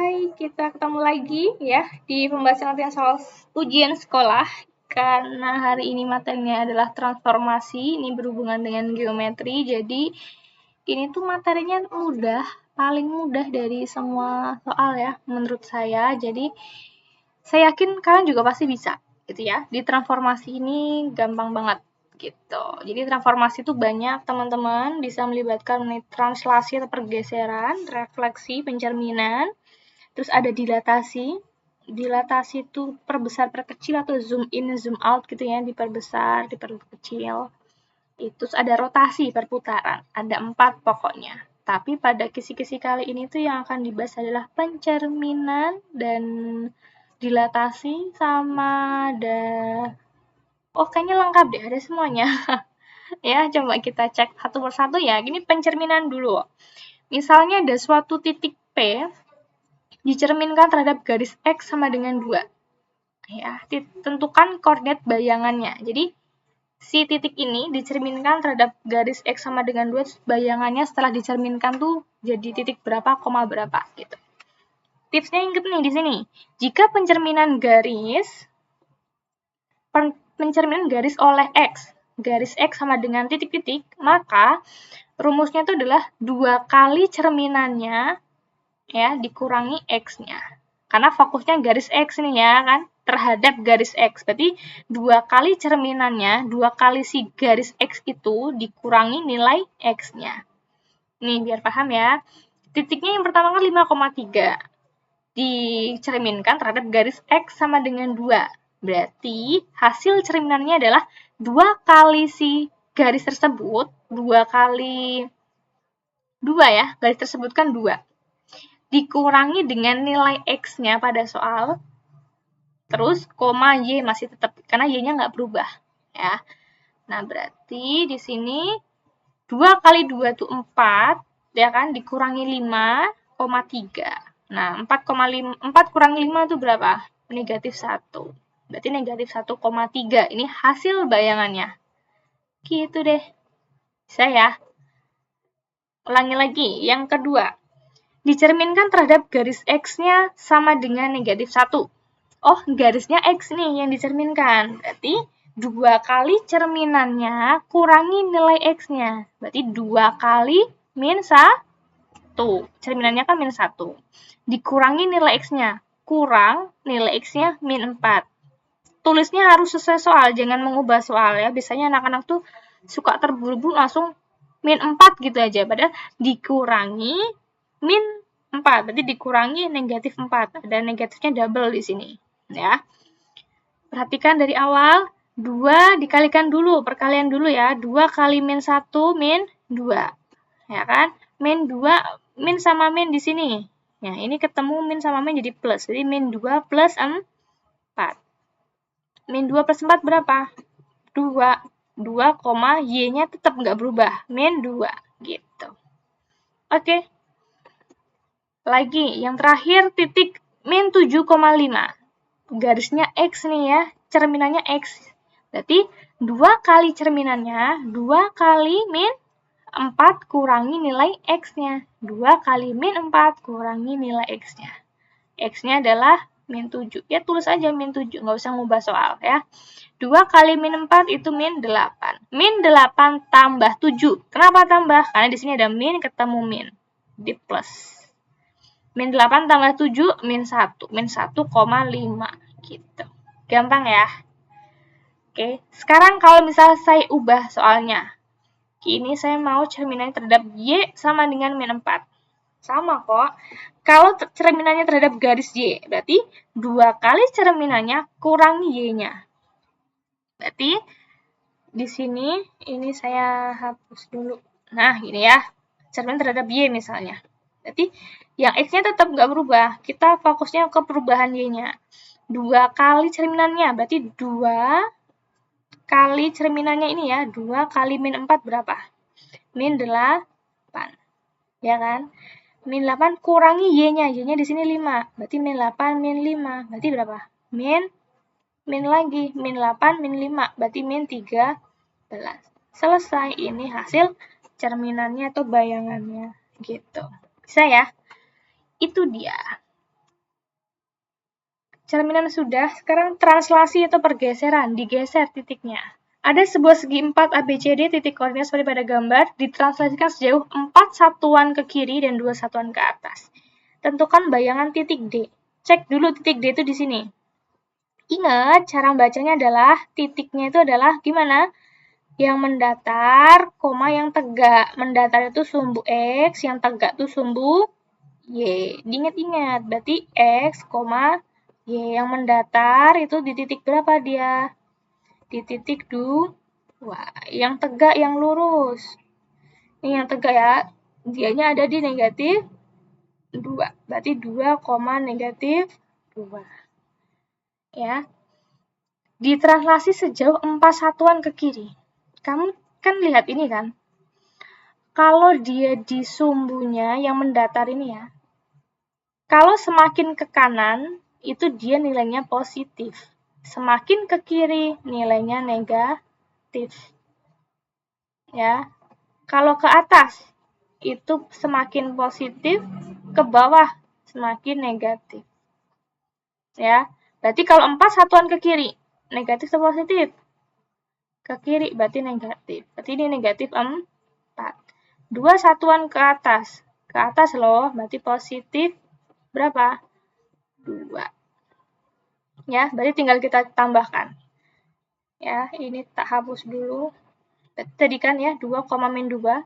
Hai, kita ketemu lagi ya di pembahasan latihan soal ujian sekolah. Karena hari ini materinya adalah transformasi, ini berhubungan dengan geometri. Jadi ini tuh materinya mudah, paling mudah dari semua soal ya menurut saya. Jadi saya yakin kalian juga pasti bisa gitu ya. Di transformasi ini gampang banget gitu. Jadi transformasi itu banyak teman-teman, bisa melibatkan translasi atau pergeseran, refleksi, pencerminan. Terus ada dilatasi. Dilatasi itu perbesar, perkecil atau zoom in, zoom out gitu ya, diperbesar, diperkecil. Terus ada rotasi, perputaran. Ada 4 pokoknya. Tapi pada kisi-kisi kali ini tuh yang akan dibahas adalah pencerminan dan dilatasi sama ada kayaknya lengkap deh, ada semuanya. Ya, coba kita cek satu persatu ya. Gini pencerminan dulu. Misalnya ada suatu titik P dicerminkan terhadap garis X sama dengan 2. Ya, tentukan koordinat bayangannya. Jadi, si titik ini dicerminkan terhadap garis X sama dengan 2, bayangannya setelah dicerminkan tuh jadi titik berapa, koma berapa, gitu. Tipsnya inget nih di sini. Jika pencerminan garis oleh garis X sama dengan titik-titik, maka rumusnya itu adalah 2 kali cerminannya ya dikurangi X-nya. Karena fokusnya garis X nih ya kan, terhadap garis X. Berarti 2 kali cerminannya, 2 kali si garis X itu dikurangi nilai X-nya. Nih, biar paham ya. Titiknya yang pertama kan 5,3. Dicerminkan terhadap garis X sama dengan 2. Berarti hasil cerminannya adalah 2 kali si garis tersebut, 2 kali 2 ya, garis tersebut kan 2. Dikurangi dengan nilai X-nya pada soal, terus koma Y masih tetap, karena Y-nya nggak berubah. Ya. Nah, berarti di sini 2 kali 2 itu 4, ya kan, dikurangi 5,3. Nah, 4 kurangi 5 itu berapa? Negatif 1. Berarti negatif 1,3. Ini hasil bayangannya. Gitu deh. Bisa ya? Ulangi lagi. Yang kedua. Dicerminkan terhadap garis X-nya sama dengan negatif 1. Oh, garisnya X nih yang dicerminkan. Berarti 2 kali cerminannya kurangi nilai X-nya. Berarti 2 kali min 1. Cerminannya kan min 1. Dikurangi nilai X-nya. Kurang nilai X-nya min 4. Tulisnya harus sesuai soal, jangan mengubah soal ya. Biasanya anak-anak tuh suka terburu-buru langsung min 4 gitu aja. Padahal dikurangi min 4. Berarti dikurangi negatif 4. Ada negatifnya double di sini. Ya. Perhatikan dari awal. 2 dikalikan dulu. Perkalian dulu ya. 2 kali min 1 min 2. Ya kan? Min 2. Min sama min di sini. Ya, ini ketemu min sama min jadi plus. Jadi min 2 plus 4. Min 2 plus 4 berapa? 2. 2, Y-nya tetap nggak berubah. Min 2. Gitu. Oke. Lagi, yang terakhir titik min 7,5. Garisnya X nih ya, cerminannya X. Berarti 2 kali cerminannya, 2 kali min 4 kurangi nilai X-nya. 2 kali min 4 kurangi nilai X-nya. X-nya adalah min 7. Ya tulis aja min 7, nggak usah ngubah soal ya. 2 kali min 4 itu min 8. Min 8 tambah 7. Kenapa tambah? Karena di sini ada min ketemu min. Di plus. Min 8 tambah 7, min 1. Min 1,5 gitu. Gampang ya. Oke, sekarang kalau misalnya saya ubah soalnya. Ini saya mau cerminannya terhadap Y sama dengan min 4. Sama kok. Kalau cerminannya terhadap garis Y, berarti 2 kali cerminannya kurang Y-nya. Berarti di sini, ini saya hapus dulu. Nah, gini ya. Cerminan terhadap Y misalnya. Berarti yang X-nya tetap nggak berubah. Kita fokusnya ke perubahan Y-nya. 2 kali cerminannya, berarti 2 kali cerminannya ini ya. 2 kali min 4 berapa? Min 8. Ya kan? Min 8 kurangi Y-nya. Y-nya di sini 5. Berarti min 8, min 5. Berarti berapa? Min lagi. Min 8, min 5. Berarti min 13. Selesai. Ini hasil cerminannya atau bayangannya. Gitu. Bisa ya? Itu dia. cerminan sudah, sekarang translasi atau pergeseran, digeser titiknya. Ada sebuah segi 4 ABCD titik koordinat seperti pada gambar, ditranslasikan sejauh 4 satuan ke kiri dan 2 satuan ke atas. Tentukan bayangan titik D. Cek dulu titik D itu di sini. Ingat, cara bacanya adalah titiknya itu adalah gimana? Yang mendatar, koma yang tegak. Mendatar itu sumbu X, yang tegak itu sumbu Y. Diingat-ingat, berarti X, Y. Yang mendatar itu di titik berapa dia? Di titik 2. Yang tegak, yang lurus. Ini yang tegak ya. Dianya ada di negatif 2. Berarti 2, negatif 2. Ya. Ditranslasi sejauh 4 satuan ke kiri. Kamu kan lihat ini kan? Kalau dia di sumbunya yang mendatar ini ya. Kalau semakin ke kanan, itu dia nilainya positif. Semakin ke kiri, nilainya negatif. Ya. Kalau ke atas, itu semakin positif, ke bawah semakin negatif. Ya. Berarti kalau 4 satuan ke kiri, negatif atau positif? Ke kiri berarti negatif. Berarti ini negatif 4. 2 satuan ke atas. Ke atas loh, berarti positif berapa? 2. Ya, berarti tinggal kita tambahkan. Ya, ini tak hapus dulu. Tadi kan ya, 2, min 2.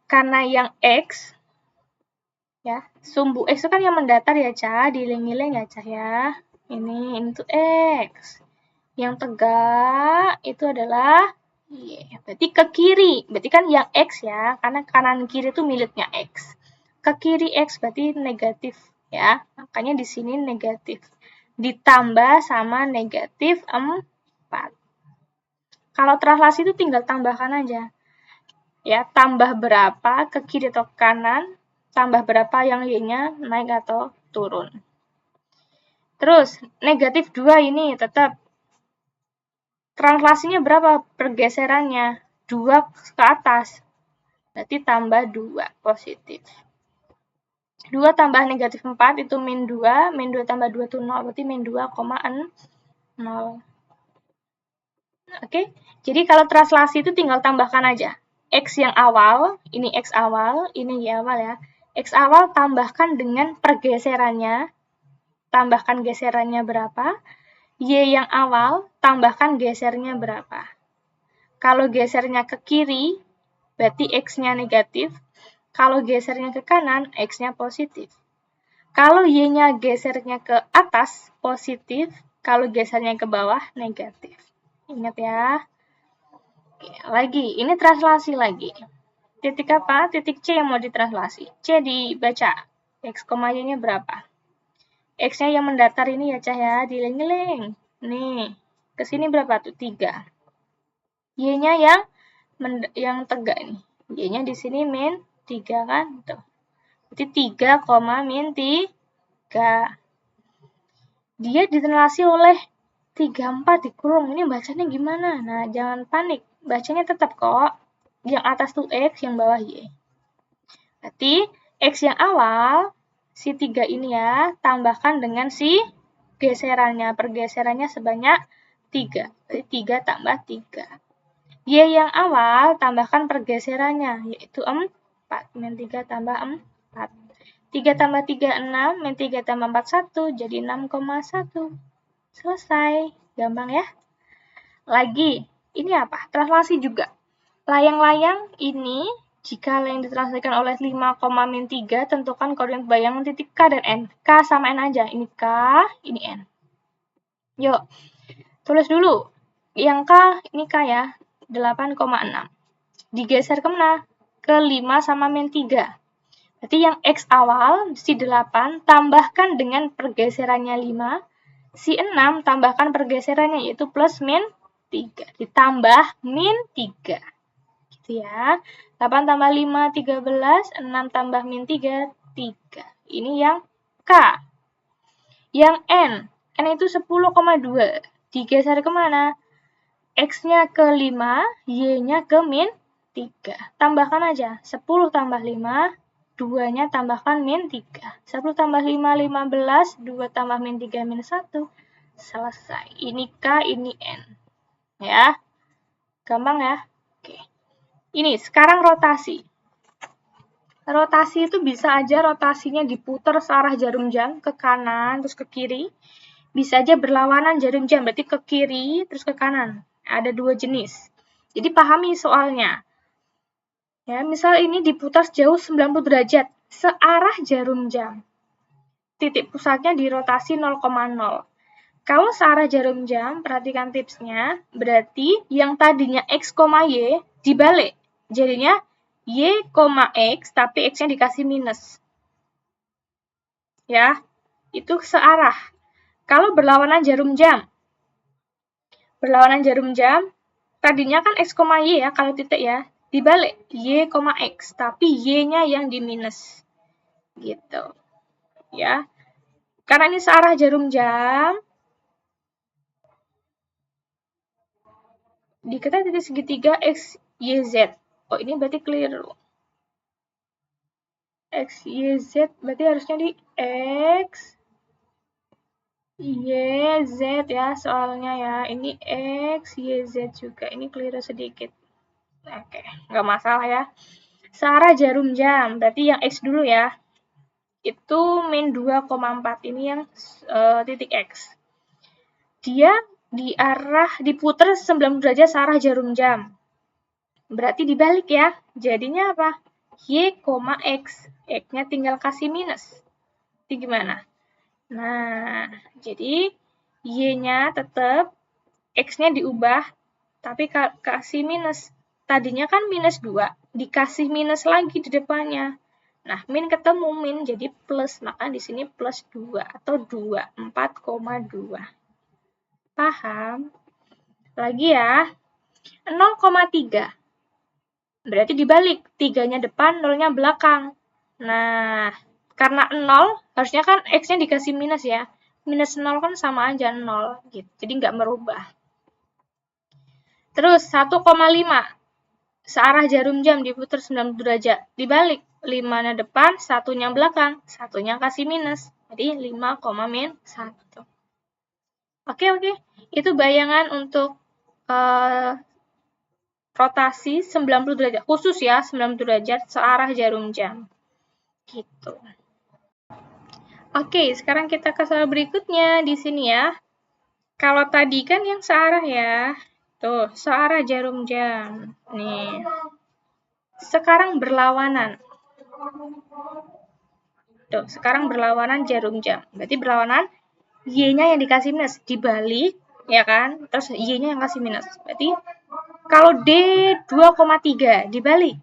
Karena yang X, ya, sumbu X itu kan yang mendatar ya, Ca. Diiling-iling ya, Ca ya. Ini tuh X. Yang tegak itu adalah Y. Berarti ke kiri. Berarti kan yang X ya, karena kanan kiri itu miliknya X. Ke kiri X berarti negatif ya. Makanya di sini negatif. Ditambah sama negatif 4. Kalau translasi itu tinggal tambahkan aja. Ya, tambah berapa ke kiri atau ke kanan, tambah berapa yang Y-nya naik atau turun. Terus, negatif 2 ini tetap translasinya berapa pergeserannya? 2 ke atas. Berarti tambah 2 positif. 2 tambah negatif 4 itu min 2. Min 2 tambah 2 itu 0. Berarti min 2, 0. Oke? Jadi kalau translasi itu tinggal tambahkan aja. X yang awal, ini X awal, ini Y awal ya. X awal tambahkan dengan pergeserannya. Tambahkan geserannya berapa. Y yang awal, tambahkan gesernya berapa. Kalau gesernya ke kiri, berarti X-nya negatif. Kalau gesernya ke kanan, X-nya positif. Kalau Y-nya gesernya ke atas, positif. Kalau gesernya ke bawah, negatif. Ingat ya. Oke, lagi, ini translasi lagi. Titik apa? Titik C yang mau ditranslasi. C dibaca. X, Y-nya berapa? X-nya yang mendatar ini ya, Cah ya. Diling-iling. Nih, ke sini berapa tuh? 3. Y-nya yang tegak nih. Y-nya di sini min 3 kan? Tuh. Berarti 3, min 3. Dia ditranslasi oleh 34 dikurung. Ini bacanya gimana? Nah, jangan panik. Bacanya tetap kok. Yang atas tuh X, yang bawah Y. Berarti X yang awal, si 3 ini ya, tambahkan dengan si geserannya. Pergeserannya sebanyak 3. Berarti 3 tambah 3. Y yang awal, tambahkan pergeserannya, yaitu 4. Min 3 tambah 4. 3 tambah 3, 6. Min 3 tambah 4, 1. Jadi 6,1. Selesai. Gampang ya. Lagi, ini apa? Translasi juga. Layang-layang ini, jika yang ditranslasikan oleh 5, min 3, tentukan koordinat bayangan titik K dan N. K sama N aja. Ini K, ini N. Yuk, tulis dulu. Yang K, ini K ya. 8,6. Digeser kemana? Ke 5 sama min 3. Berarti yang X awal, si 8, tambahkan dengan pergeserannya 5. Si 6, tambahkan pergeserannya, yaitu plus min 3. Ditambah min 3. Gitu ya. 8 tambah 5, 13. 6 tambah min 3, 3. Ini yang K. Yang N. N itu 10,2. Digeser kemana? X-nya ke 5, Y-nya ke min 3. Tambahkan aja. 10 tambah 5, 2-nya tambahkan min 3. 1 tambah 5, 15. 2 tambah min 3, min 1. Selesai. Ini K, ini N. Ya. Gampang ya? Oke. Ini, sekarang rotasi. Rotasi itu bisa aja rotasinya diputar searah jarum jam ke kanan, terus ke kiri. Bisa aja berlawanan jarum jam, berarti ke kiri, terus ke kanan. Ada 2 jenis. Jadi pahami soalnya. Ya, misal ini diputar sejauh 90 derajat, searah jarum jam. Titik pusatnya di rotasi 0,0. Kalau searah jarum jam, perhatikan tipsnya, berarti yang tadinya X, Y dibalik. Jadinya Y, X, tapi X-nya dikasih minus. Ya, itu searah. Kalau berlawanan jarum jam, tadinya kan X, Y ya, kalau titik ya, dibalik Y, X, tapi Y-nya yang di minus. Gitu. Ya. Karena ini searah jarum jam, diketahui titik segitiga X, Y, Z. Oh, ini berarti keliru. X, Y, Z, berarti harusnya di X, Y, Z ya, soalnya ya. Ini X, Y, Z juga. Ini keliru sedikit. Oke, nggak masalah ya. Searah jarum jam, berarti yang X dulu ya. Itu min 2,4, ini yang titik X. Dia diputar 90 derajat searah jarum jam. Berarti dibalik ya. Jadinya apa? Y, X. X-nya tinggal kasih minus. Itu gimana? Nah, jadi Y-nya tetap, X-nya diubah, tapi kasih minus. Tadinya kan minus 2, dikasih minus lagi di depannya. Nah, min ketemu min jadi plus, maka di sini plus 2 atau 2, 4,2. Paham? Lagi ya. 0,3. Berarti dibalik, 3-nya depan, 0-nya belakang. Nah, karena 0, harusnya kan X-nya dikasih minus ya. Minus 0 kan sama aja 0, gitu. Jadi nggak merubah. Terus, 1,5. Searah jarum jam diputar 90 derajat. Dibalik, 5-nya depan, 1-nya belakang. 1-nya kasih minus. Jadi 5,-1. Oke. Itu bayangan untuk rotasi 90 derajat. Khusus ya, 90 derajat searah jarum jam. Gitu. Oke, sekarang kita ke soal berikutnya di sini ya. Kalau tadi kan yang searah ya. Tuh, searah jarum jam. Nih. Sekarang berlawanan. Tuh, sekarang berlawanan jarum jam. Berarti berlawanan Y-nya yang dikasih minus. Dibalik, ya kan? Terus Y-nya yang kasih minus. Berarti kalau D 2,3 dibalik.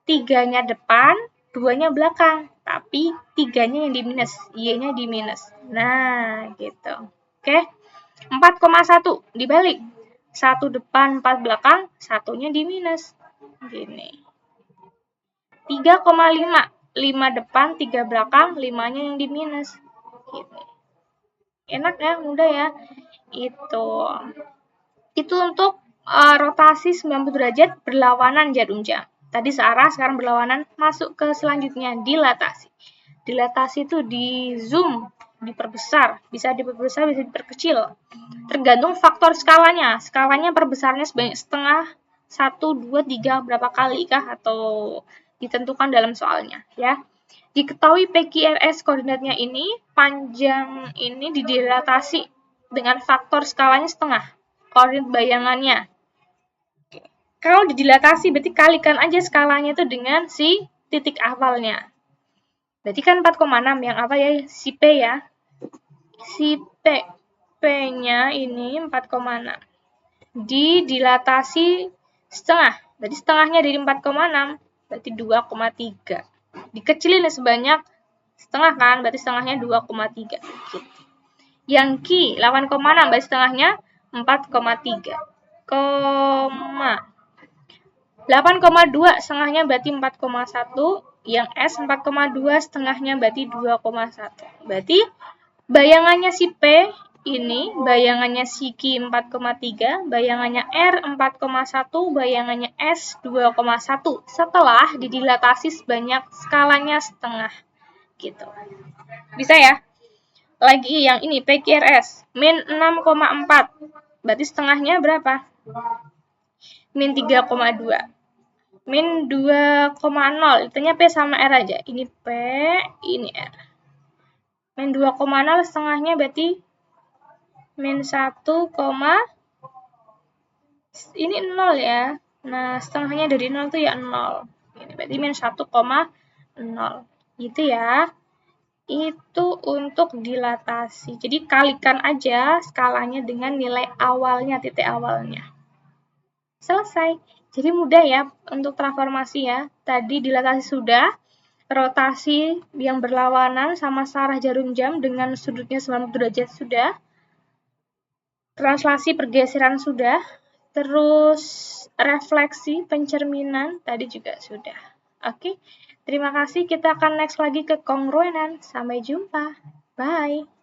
3-nya depan, 2-nya belakang. Tapi 3-nya yang di minus. Y-nya di minus. Nah, gitu. Oke. 4,1 dibalik. 1 depan, 4 belakang, 1-nya di minus. Gini. 3,5. 5 depan, 3 belakang, 5-nya yang di minus. Gini. Enak ya, mudah ya. Itu untuk rotasi 90 derajat berlawanan jarum jam. Tadi searah, sekarang berlawanan. Masuk ke selanjutnya, dilatasi. Dilatasi itu di zoom, diperbesar. Bisa diperbesar, bisa diperkecil. Tergantung faktor skalanya. Skalanya perbesarnya sebanyak setengah, 1, 2, 3, berapa kali kah? Atau ditentukan dalam soalnya. Ya. Diketahui PQRS koordinatnya ini, panjang ini didilatasi dengan faktor skalanya setengah. Koordinat bayangannya. Kalau didilatasi, berarti kalikan aja skalanya itu dengan si titik awalnya. Berarti kan 4,6, yang apa ya? Si P ya. Si P-nya ini 4,6. Didilatasi setengah. Berarti setengahnya dari 4,6. Berarti 2,3. Dikecilin sebanyak setengah kan? Berarti setengahnya 2,3. Gitu. Yang Q 8,6. Berarti setengahnya 4,3. 8,2 setengahnya berarti 4,1. Yang S 4,2 setengahnya berarti 2,1. Berarti bayangannya si P ini bayangannya Sigi 4,3, bayangannya R 4,1, bayangannya S 2,1 setelah didilatasi sebanyak skalanya setengah gitu. Bisa ya? Lagi yang ini PQRS min 6,4. Berarti setengahnya berapa? Min 3,2. Min 2,0. Itunya P sama R aja. Ini P, ini R. Min 2,0 setengahnya berarti min 1, ini 0 ya. Nah, setengahnya dari 0 tuh ya 0. Ini berarti min 1,0. Gitu ya. Itu untuk dilatasi. Jadi kalikan aja skalanya dengan nilai awalnya, titik awalnya. Selesai. Jadi mudah ya untuk transformasi ya. Tadi dilatasi sudah, rotasi yang berlawanan sama arah jarum jam dengan sudutnya 90 derajat sudah, translasi pergeseran sudah, terus refleksi pencerminan tadi juga sudah. Oke, terima kasih. Kita akan next lagi ke kongruenan. Sampai jumpa. Bye.